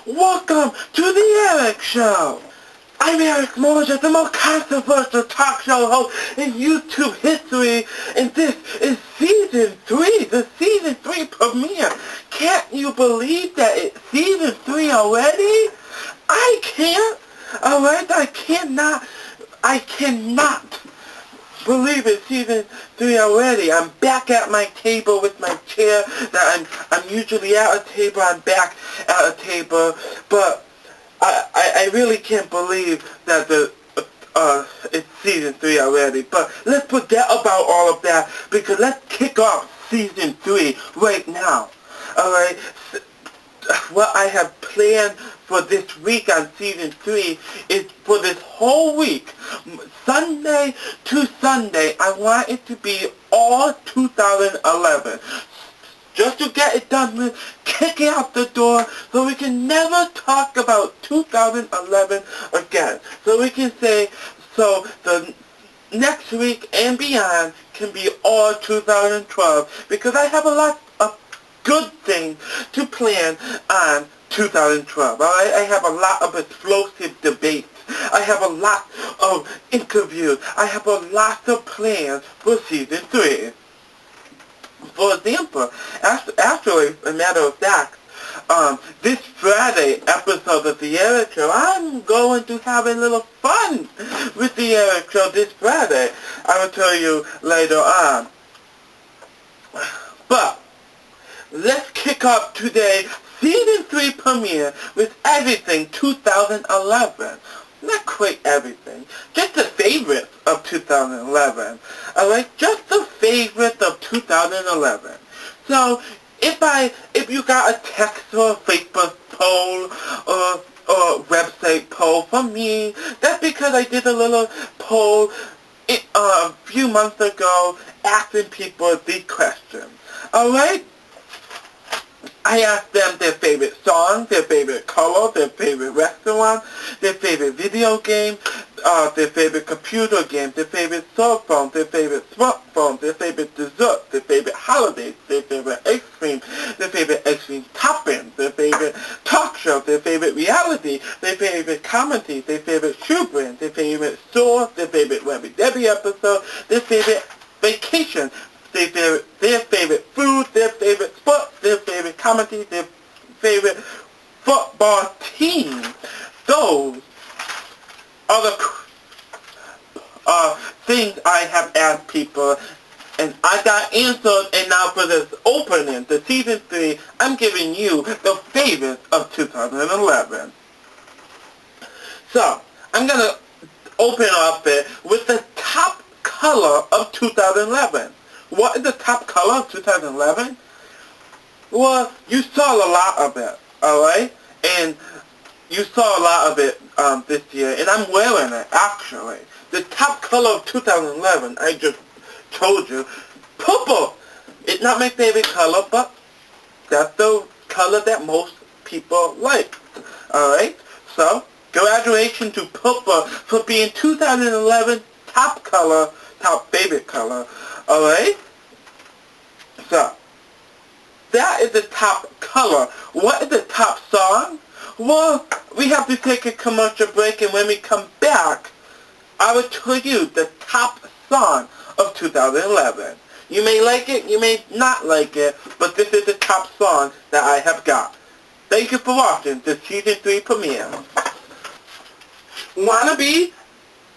Welcome to the Eric Show. I'm Eric Moser, the most controversial talk show host in YouTube history, and this is Season 3, the Season 3 premiere. Can't you believe that it's Season 3 already? I can't. Alright, I cannot believe it's Season 3 already. I'm back at my table with my chair that I'm usually at a table. I'm back at a table, but I really can't believe that it's Season 3 already. But let's forget about all of that, because let's kick off Season 3 right now. Alright? What I have planned for this week on Season 3 is for this whole week, Sunday to Sunday, I want it to be all 2011. Just to get it done with, kick it out the door, so we can never talk about 2011 again. So we can say, so the next week and beyond can be all 2012, because I have a lot of good things to plan on 2012. Alright? I have a lot of explosive debates. I have a lot of interviews. I have a lot of plans for Season 3. For example, actually, a matter of fact, this Friday episode of The Eric Show, I'm going to have a little fun with The Eric Show this Friday. I will tell you later on. But let's kick off today Season 3 premiere with everything 2011. Not quite everything, just the favorites of 2011. Alright, just the favorites of 2011. So, if you got a text or a Facebook poll or website poll from me, that's because I did a little poll a few months ago asking people these questions. Alright? I asked them their favorite songs, their favorite color, their favorite restaurant, their favorite video game, their favorite computer game, their favorite cell phone, their favorite smartphone, their favorite dessert, their favorite holidays, their favorite ice cream, their favorite ice cream toppings, their favorite talk show, their favorite reality, their favorite comedy, their favorite shoe brand, their favorite store, their favorite Webby Debbie episode, their favorite vacation, their favorite food, their favorite sports, their favorite comedy, their favorite football team. Those are the things I have asked people, and I got answers, and now for this opening, the Season 3, I'm giving you the favorites of 2011. So, I'm going to open up it with the top color of 2011. What is the top color of 2011? Well, you saw a lot of it, alright? And you saw a lot of it this year, and I'm wearing it, actually. The top color of 2011, I just told you, purple. It's not my favorite color, but that's the color that most people like, alright? So, congratulations to purple for being 2011 top color, top favorite color. Alright? So, that is the top color. What is the top song? Well, we have to take a commercial break, and when we come back, I will tell you the top song of 2011. You may like it, you may not like it, but this is the top song that I have got. Thank you for watching the Season 3 premiere. Wanna be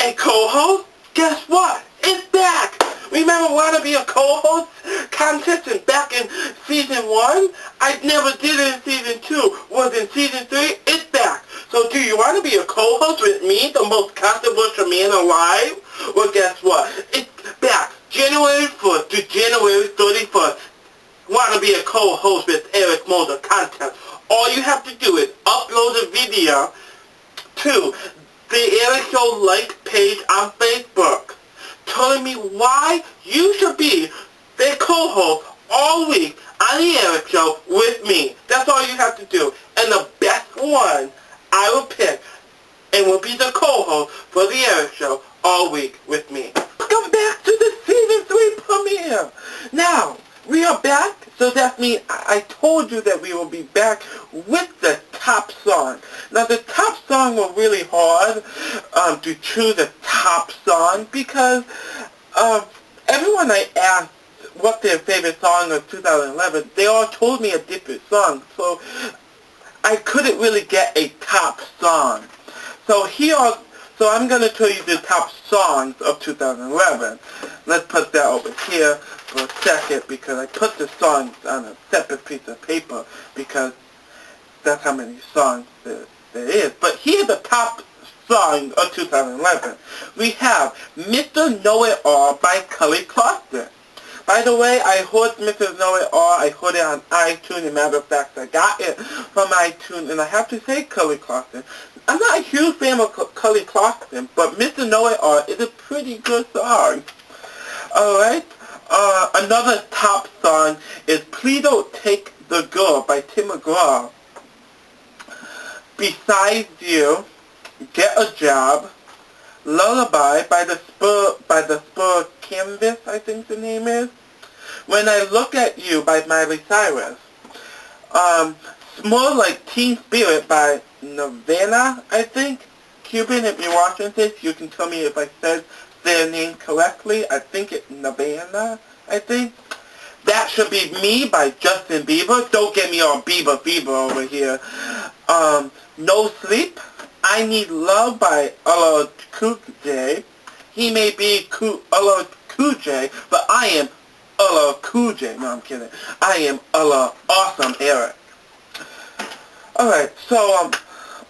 a co-host? Guess what? It's back! Remember Wanna Be a Co-Host contest back in Season 1? I never did it in Season 2. Was in Season 3? It's back. So do you want to be a co-host with me, the most controversial man alive? Well, guess what? It's back. January 1st to January 31st. Want to be a co-host with Eric Moser contest. All you have to do is upload a video to the Eric Show like page on Facebook, telling me why you should be the co-host all week on the Eric Show with me. That's all you have to do. And the best one I will pick and will be the co-host for the Eric Show all week with me. Welcome back to the Season 3 premiere. Now, we are back, so that means I told you that we will be back with the top song. Now the top song was really hard to choose a top song because everyone I asked what their favorite song of 2011, they all told me a different song. So I couldn't really get a top song. So so I'm going to tell you the top songs of 2011. Let's put that over here for a second because I put the songs on a separate piece of paper because that's how many songs there is. But here's the top song of 2011. We have Mr. Know-It-All by Kelly Clarkson. By the way, I heard Mr. Know-It-All. I heard it on iTunes. As a matter of fact, I got it from iTunes. And I have to say, Kelly Clarkson, I'm not a huge fan of Kelly Clarkson, but Mr. Know-It-All is a pretty good song. Alright? Another top song is Please Don't Take the Girl by Tim McGraw. Besides You, Get a Job, Lullaby by the Spur Canvas, I think the name is. When I Look at You by Miley Cyrus. More Like Teen Spirit by Nirvana, I think. Cuban, if you're watching this, you can tell me if I said their name correctly. I think it's Nirvana, I think. That Should Be Me by Justin Bieber. Don't get me all Bieber fever over here. No Sleep. I Need Love by LL Cool J. He may be LL Cool J, but I am LL Cool J. No, I'm kidding. I am LL Awesome Eric. Alright, so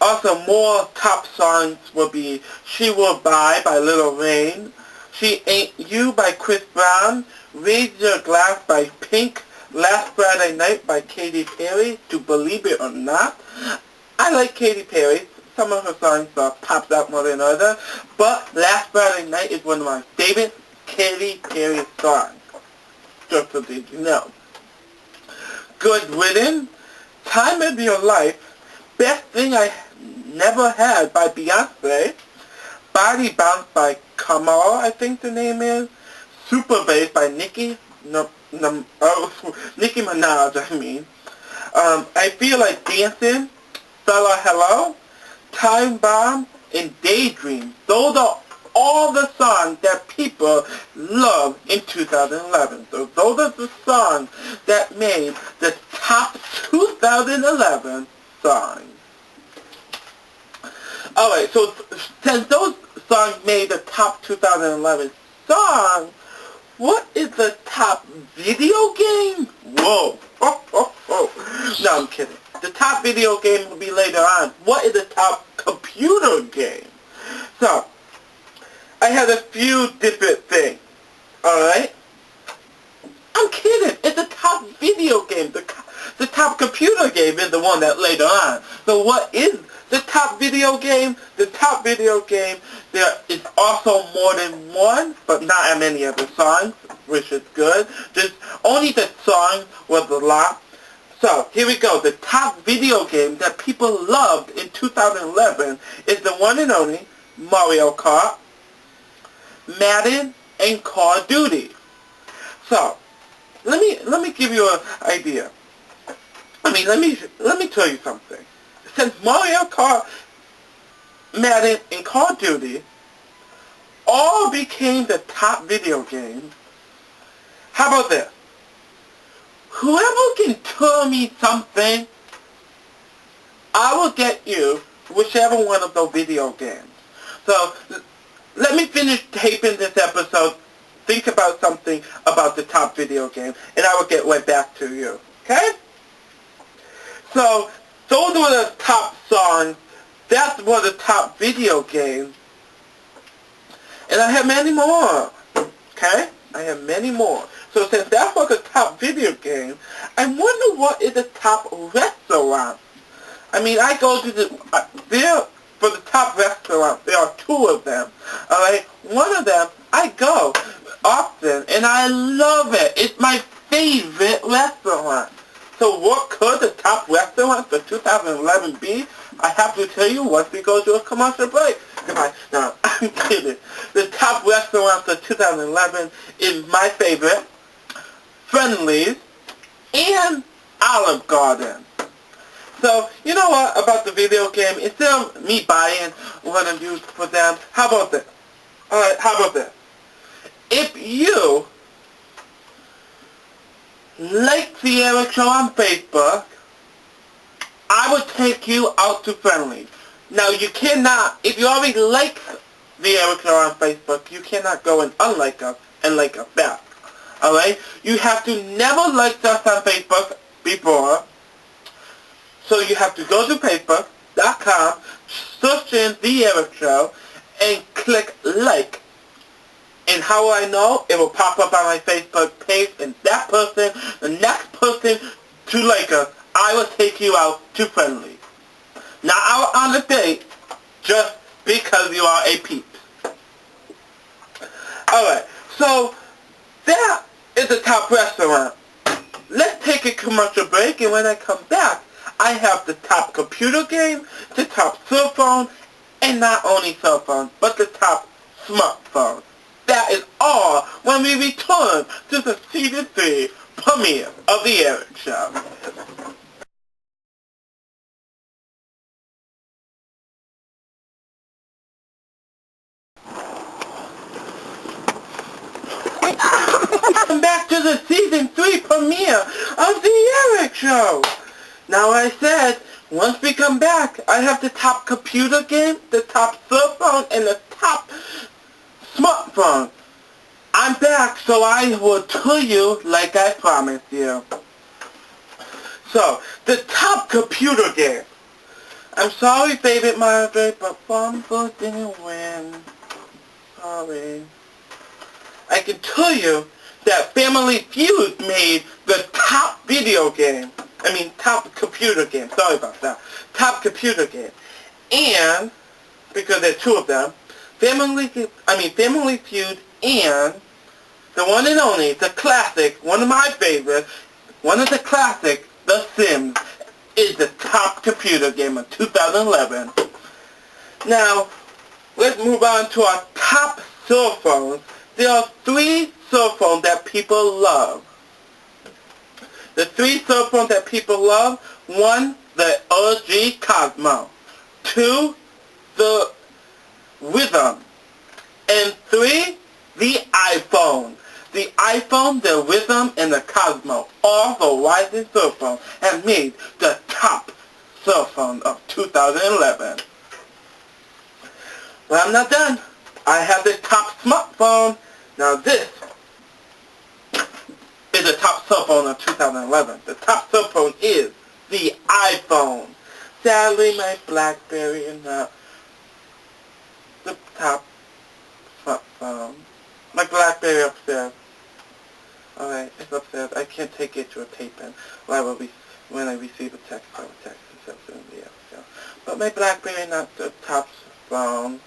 also more top songs will be She Will Buy by Lil Wayne, She Ain't You by Chris Brown, Raise Your Glass by Pink, Last Friday Night by Katy Perry, To Believe It or Not. I like Katy Perry. Some of her songs pops out more than others, but Last Friday Night is one of my favorite Katy Perry songs. Just so that you know. Good Riddance, Time of Your Life, Best Thing I Never Had by Beyonce, Body Bounce by Kamal, I think the name is, Super Bass by Nicki Minaj, I mean. I Feel Like Dancing, Fella Hello, Time Bomb, and Daydream. Those are all the songs that people love in 2011. So those are the songs that made the top 2011 songs. Alright, so since those songs made the top 2011 songs, what is the top video game? Whoa. No, I'm kidding. The top video game will be later on. What is the top computer game? So, I had a few different things. Alright? I'm kidding. It's the top video game. The top computer game is the one that later on. So what is the top video game? The top video game, there is also more than one, but not as many of the songs, which is good. Just only the song was a lot. So, here we go. The top video game that people loved in 2011 is the one and only Mario Kart, Madden, and Call of Duty. So, let me give you an idea. Let me tell you something. Since Mario Kart, Madden, and Call of Duty all became the top video games, how about this? Whoever can tell me something, I will get you whichever one of those video games. So, let me finish taping this episode, think about something about the top video game, and I will get right back to you. Okay? So, those were the top songs. That were the top video games. And I have many more. Okay? I have many more. So since that was the top video game, I wonder what is the top restaurant. I go to for the top restaurant, there are two of them. Alright? One of them, I go often, and I love it. It's my favorite restaurant. So what could the top restaurant for 2011 be? I have to tell you once we go to a commercial break. Goodbye. No, I'm kidding. The top restaurant for 2011 is my favorite, Friendly's, and Olive Garden. So, you know what about the video game? Instead of me buying one of you for them, how about this? Alright, how about this? If you like the Eric Show on Facebook, I would take you out to friendly. Now you cannot, if you already like the Eric Show on Facebook, you cannot go and unlike us and like us back. Alright? You have to never like us on Facebook before. So you have to go to Facebook.com, search in the Eric Show, and click like. And how will I know? It will pop up on my Facebook page, and that person, the next person to like us, I will take you out to friendly. Not out on a date, just because you are a peep. Alright, so that is the top restaurant. Let's take a commercial break, and when I come back, I have the top computer game, the top cell phone, and not only cell phone, but the top smartphone. That is all when we return to the Season 3 premiere of The Eric Show. Welcome back to the Season 3 premiere of The Eric Show. Now I said, once we come back, I have the top computer game, the top cell phone, and the top smartphone. I'm back, so I will tell you like I promised you. So, the top computer game. I'm sorry, favorite Margaret, but Fumble didn't win. Sorry. I can tell you that Family Feud made the top video game. Top computer game. Sorry about that. Top computer game. And, because there are two of them, Family Feud and the one and only, the classic, one of my favorites, one of the classic, The Sims, is the top computer game of 2011. Now, let's move on to our top cell phones. There are three cell phones that people love. The three cell phones that people love: one, the LG Cosmo; two, the Rhythm; and three, the iPhone. The iPhone, the Rhythm, and the Cosmo, all the wisest cell phones, have made the top cell phone of 2011. But I'm not done. I have the top smartphone. Now this is the top cell phone of 2011. The top cell phone is the iPhone. Sadly, my BlackBerry is not the top smartphone. My BlackBerry upstairs. Alright, it's upstairs. I can't take it to a tape-in. When I receive a text, I will text it to the upstairs. But my BlackBerry not the top phone.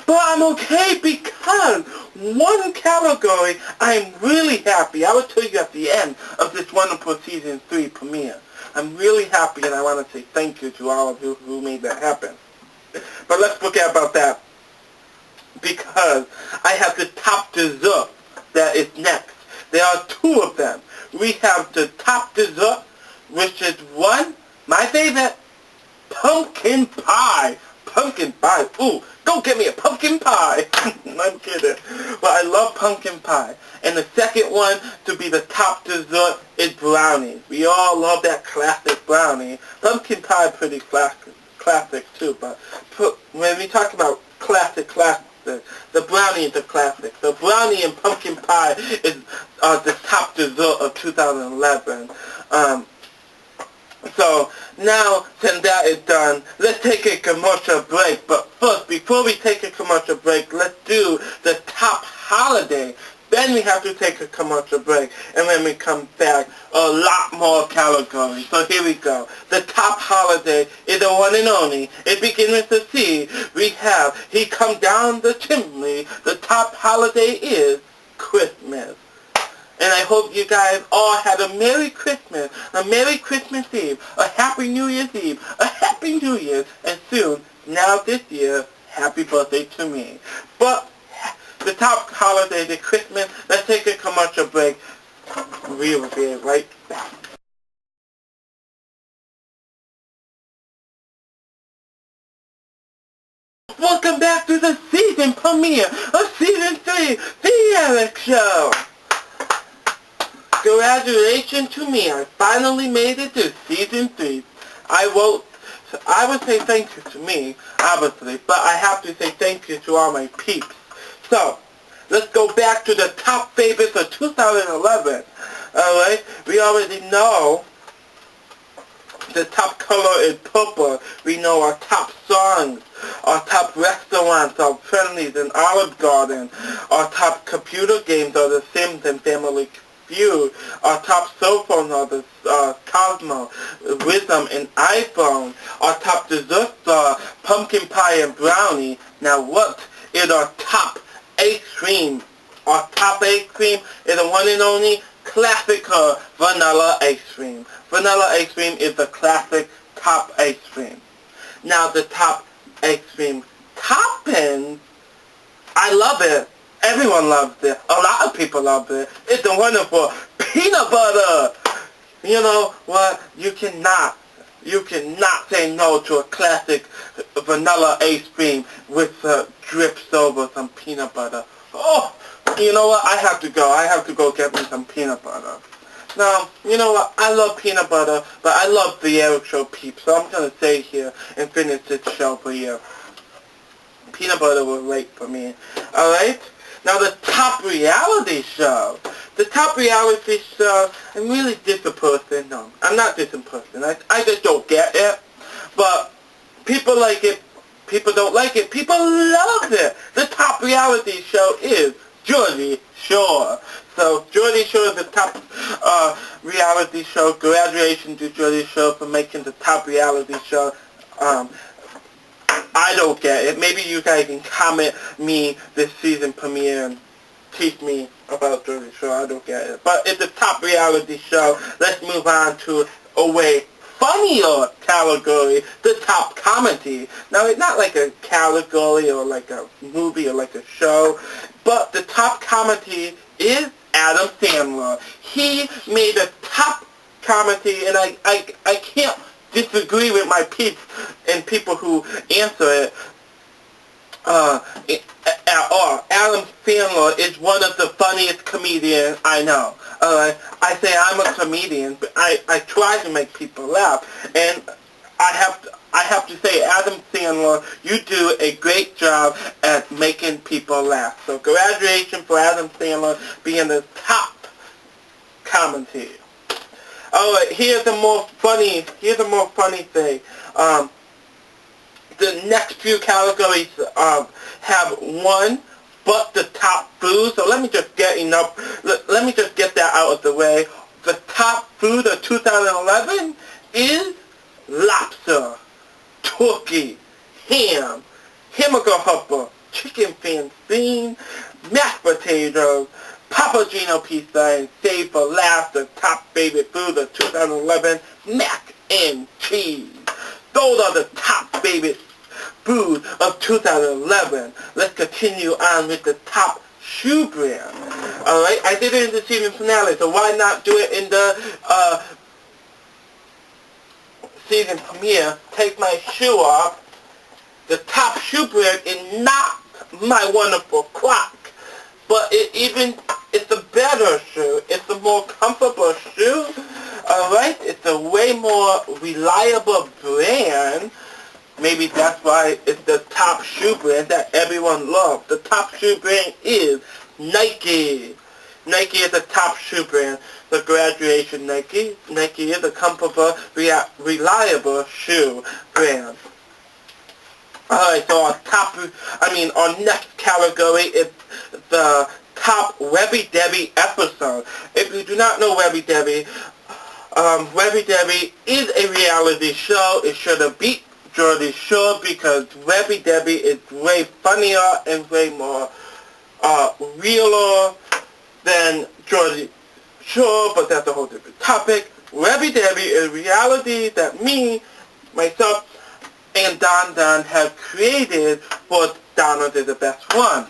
But I'm okay because one category I'm really happy. I will tell you at the end of this wonderful Season 3 premiere. I'm really happy, and I want to say thank you to all of you who made that happen. But let's forget about that, because I have the top dessert that is next. There are two of them. We have the top dessert, which is one, my favorite, pumpkin pie. Pumpkin pie. Ooh, go get me a pumpkin pie. I'm kidding. But I love pumpkin pie. And the second one to be the top dessert is brownies. We all love that classic brownie. Pumpkin pie pretty classic too, but when we talk about classic, the brownie is a classic. So brownie and pumpkin pie is the top dessert of 2011. So now, since that is done, let's take a commercial break. But first, before we take a commercial break, let's do the top holiday. Then we have to take a commercial break. And when we come back, a lot more categories. So here we go. The top holiday is the one and only. It begins with the C. We have He Come Down the Chimney. The top holiday is Christmas. And I hope you guys all had a Merry Christmas, a Merry Christmas Eve, a Happy New Year's Eve, a Happy New Year's, and soon, now this year, Happy Birthday to me. But the top holiday is Christmas. Let's take a commercial break. We will be right back. welcome back to the season premiere of Season 3, The Eric Show. Congratulations to me, I finally made it to Season 3. I would say thank you to me, obviously, but I have to say thank you to all my peeps. So, let's go back to the top favorites of 2011. Alright, we already know the top color is purple. We know our top songs, our top restaurants are Friendly's and Olive Garden. Our top computer games are The Sims and Family Feud. Our top cell phones are the Cosmo, Wisdom, and iPhone. Our top desserts are pumpkin pie and brownie. Now what is our top ice cream? Our top ice cream is the one and only classic vanilla ice cream. Vanilla ice cream is the classic top ice cream. Now the top ice cream toppings, I love it. Everyone loves it. A lot of people love it. It's a wonderful peanut butter. You know what? You cannot say no to a classic vanilla ice cream with drips over some peanut butter. Oh, you know what? I have to go get me some peanut butter. Now, you know what? I love peanut butter, but I love the Eric Show peeps, so I'm going to stay here and finish this show for you. Peanut butter was late for me. Alright? Now, the top reality show. The top reality show, I'm really disappointed. No, I'm not disappointed. I just don't get it. But people like it. People don't like it. People love it. The top reality show is Jersey Shore. So, Jersey Shore is the top reality show. Congratulations to Jersey Shore for making the top reality show. I don't get it. Maybe you guys can comment me this season premiere and teach me about Jersey Shore. I don't get it. But it's the top reality show. Let's move on to a way funnier category, the top comedy. Now, it's not like a category or like a movie or like a show, but the top comedy is Adam Sandler. He made a top comedy, and I can't disagree with my peeps and people who answer it at all. Adam Sandler is one of the funniest comedians I know. I say I'm a comedian, but I try to make people laugh, and I have to say, Adam Sandler, you do a great job at making people laugh. So congratulations for Adam Sandler being the top comedy. Alright, here's a more funny thing. The next few categories have one, but the top food. So let me just get that out of the way. The top food of 2011 is lobster, turkey, ham, hamburger helper, chicken fanzine, mashed potatoes, Papa Gino pizza, and save for last, the top favorite food of 2011, mac and cheese. Those are the top favorite food of 2011. Let's continue on with the top shoe brand. Alright, I did it in the season finale, so why not do it in the season premiere? Take my shoe off. The top shoe brand is not my wonderful Croc, but it's a better shoe. It's a more comfortable shoe. Alright, it's a way more reliable brand. Maybe that's why it's the top shoe brand that everyone loves. The top shoe brand is Nike. Nike is the top shoe brand. So congratulations, Nike. Nike is a comfortable, reliable shoe brand. Alright, so our next category is the top Webby Debby episode. If you do not know Webby Debby, Webby Debby is a reality show. It should have beat Jersey Shore because Webby Debby is way funnier and way more realer than Jersey Shore, but that's a whole different topic. Webby Debby is reality that me, myself, and Don have created for Donald is the Best One.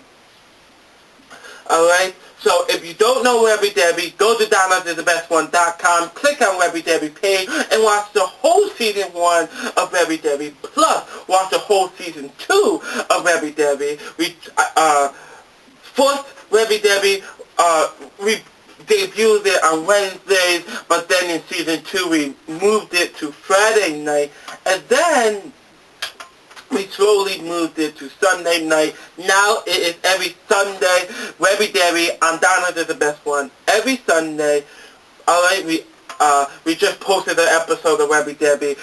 Alright, So if you don't know Webby Debbie, go to DonnaIsTheBestOne.com, click on Webby Debbie page, and watch the whole season 1 of Webby Debbie, plus watch the whole season 2 of Webby Debbie. First, Webby Debbie, we debuted it on Wednesdays, but then in season 2 we moved it to Friday night, and then we slowly moved it to Sunday night. Now it is every Sunday. Webby Debbie on Donna is the best one. Every Sunday. Alright, we just posted an episode of Webby Debbie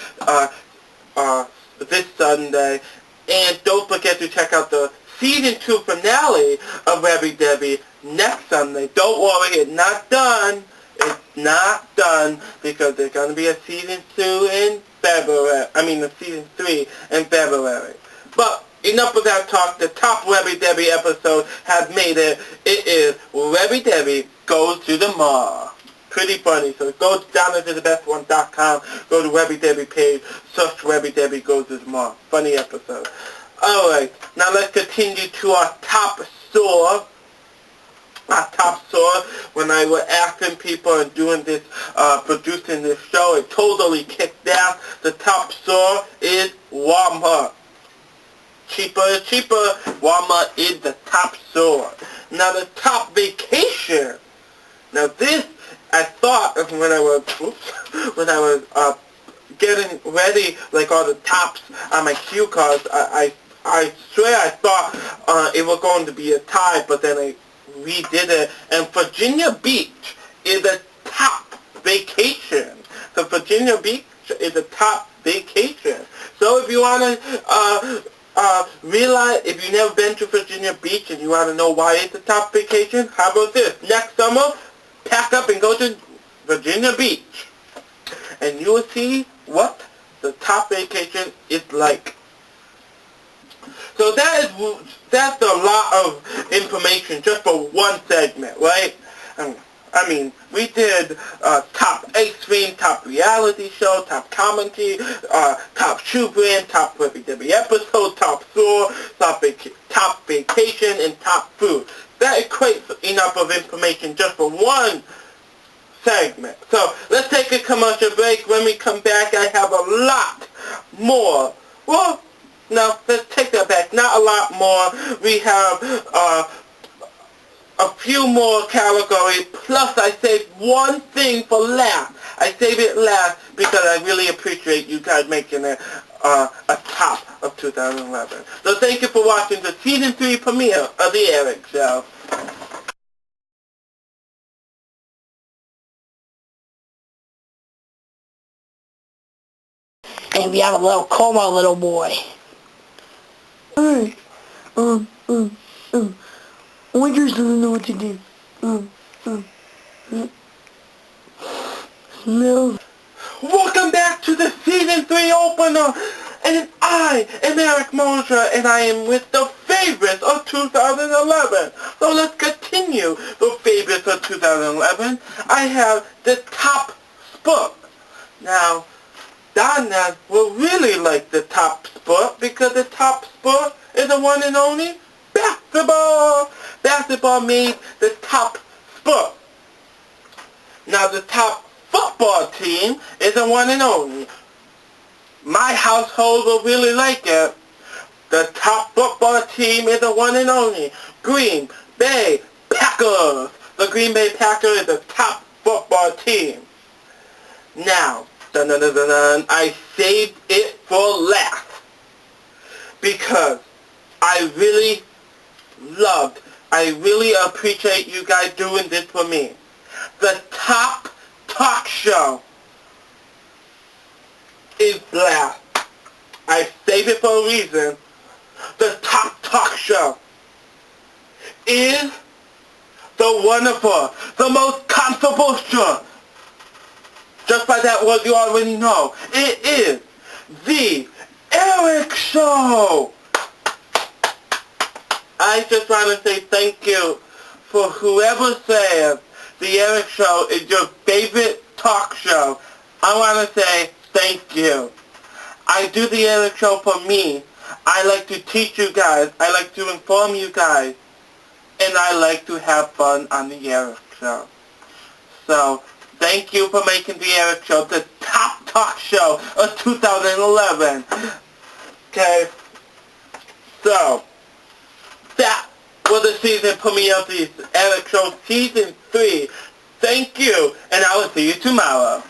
this Sunday. And don't forget to check out the season 2 finale of Webby Debbie next Sunday. Don't worry, it's not done. It's not done because there's going to be a season 2 in February. A season 3 in February. But enough of that talk. The top Webby Debbie episode has made it. It is Webby Debbie Goes to the Mall. Pretty funny. So go to DonnaIsTheBestOne.com, go to Webby Debbie page, search Webby Debbie Goes to the Mall. Funny episode. Alright, now let's continue to our top store. When I was asking people and doing this, producing this show, it totally kicked ass. The top store is Walmart. Cheaper is cheaper. Walmart is the top store. Now the top vacation. Now this, I thought when I was getting ready, like all the tops on my cue cards, I swear I thought it was going to be a tie, but then I redid it, and Virginia Beach is a top vacation. So Virginia Beach is a top vacation. So if you want to realize, if you've never been to Virginia Beach and you want to know why it's a top vacation, how about this? Next summer, pack up and go to Virginia Beach, and you will see what the top vacation is like. So that's a lot of information just for one segment, right? We did top extreme, top reality show, top comedy, top shoe brand, top Webby Debbie episode, top store, top vacation, and top food. That equates enough of information just for one segment. So let's take a commercial break. When we come back, I have a lot more. Well, no, let's take that back. Not a lot more. We have a few more categories. Plus, I saved one thing for last. I saved it last because I really appreciate you guys making it a top of 2011. So thank you for watching the Season 3 premiere of The Eric Show. And we have a little coma, little boy. Alright, Winters doesn't know what to do. No. Welcome back to the Season 3 opener, and I am Eric Mosher, and I am with the favorites of 2011. So let's continue the favorites of 2011. I have the top sport. Now, Donna will really like the top sport because the top sport is the one and only basketball. Basketball means the top sport. Now the top football team is the one and only. My household will really like it. The top football team is the one and only Green Bay Packers. The Green Bay Packers is the top football team. Now, I saved it for last because I really appreciate you guys doing this for me. The top talk show is last. I saved it for a reason. The top talk show is the wonderful, the most controversial. Just by that word you already know. It is The Eric Show. I just want to say thank you for whoever says The Eric Show is your favorite talk show. I want to say thank you. I do The Eric Show for me. I like to teach you guys. I like to inform you guys. and I like to have fun on the Eric Show. So, thank you for making the Eric Show the top talk show of 2011. Okay? So, that was the season premiere of the Eric Show Season 3. Thank you, and I will see you tomorrow.